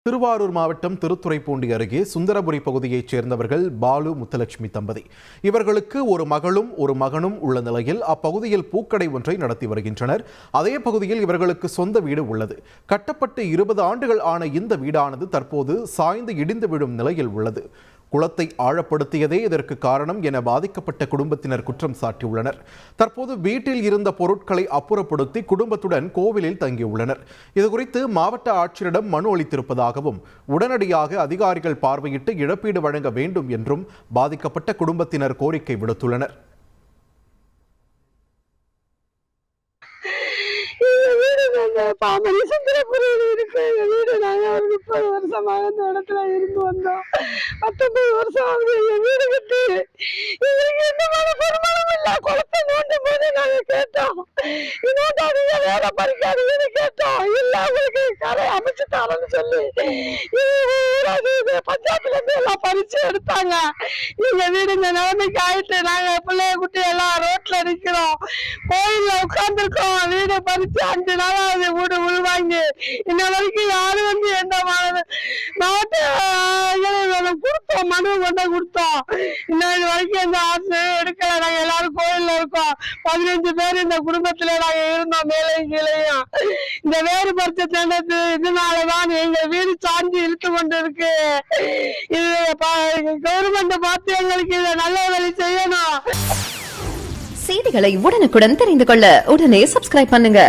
திருவாரூர் மாவட்டம் திருத்துறைப்பூண்டி அருகே சுந்தரபுரி பகுதியைச் சேர்ந்தவர்கள் பாலு முத்துலட்சுமி தம்பதி. இவர்களுக்கு ஒரு மகளும் ஒரு மகனும் உள்ள நிலையில் அப்பகுதியில் பூக்கடை ஒன்றை நடத்தி வருகின்றனர். அதே பகுதியில் இவர்களுக்கு சொந்த வீடு உள்ளது. கட்டப்பட்டு 20 ஆண்டுகள் ஆன இந்த வீடானது தற்போது சாய்ந்து இடிந்து விடும் நிலையில் உள்ளது. குளத்தை ஆழப்படுத்தியதே இதற்கு காரணம் என பாதிக்கப்பட்ட குடும்பத்தினர் குற்றம் சாட்டியுள்ளனர். தற்போது வீட்டில் இருந்த பொருட்களை அப்புறப்படுத்தி குடும்பத்துடன் கோவிலில் தங்கியுள்ளனர். இதுகுறித்து மாவட்ட ஆட்சியரிடம் மனு அளித்திருப்பதாகவும் உடனடியாக அதிகாரிகள் பார்வையிட்டு இழப்பீடு வழங்க வேண்டும் என்றும் பாதிக்கப்பட்ட குடும்பத்தினர் கோரிக்கை விடுத்துள்ளனர். பாமணி சுந்தரபுரியில் இருக்கு எங்க வீடு. நாங்க ஒரு 30 வருஷமாக இந்த இடத்துல இருந்து வந்தோம். 19 வருஷம் ஆகுது எங்க வீடு கட்டி. எங்களுக்கு எந்த வருமானமும் இல்ல. குளத்தை நோண்டும் போது நாங்க கேட்டோம், நோண்டாதீங்க, வேற பறிக்காதீங்கன்னு கேட்டோம். இல்ல அவங்களுக்கு கரை அமைச்சு தரேன்னு சொல்லி பஞ்சாயத்துல இருந்து எல்லாம் பறிச்சு எடுத்தாங்க. எங்க வீடு இந்த நிலைமைக்கு ஆயிட்டு நாங்க பிள்ளைய குட்டி எல்லாம் ரோட்ல நிக்கிறோம். கோயில்ல உட்கார்ந்துருக்கோம். வீடு பறிச்சு 5 நாளாவது வீடு உள்வாங்கி இன்ன வரைக்கும் யாரும் வந்து எந்த மாவட்ட கொடுத்தோம், மனு கொண்ட கொடுத்தோம். இன்னும் இது வரைக்கும் எந்த ஆசை எடுக்கல. நாங்க எல்லாரும் கோயில்ல இருக்கோம். 15 பேர் இந்த குடும்பத்துல நாங்க இருந்தோம், மேலையும் கீழையும். இந்த வேறு பறிச்ச தேண்டது இதனாலதான் எங்க வீடு சாஞ்சி இழுத்து கொண்டு இருக்கு. இது கவர்மெண்ட் பார்த்து எங்களுக்கு இதை நல்ல வேலை செய்யணும். செய்திகளை உடனுக்குடன் தெரிந்து கொள்ள உடனே சப்ஸ்கிரைப் பண்ணுங்க.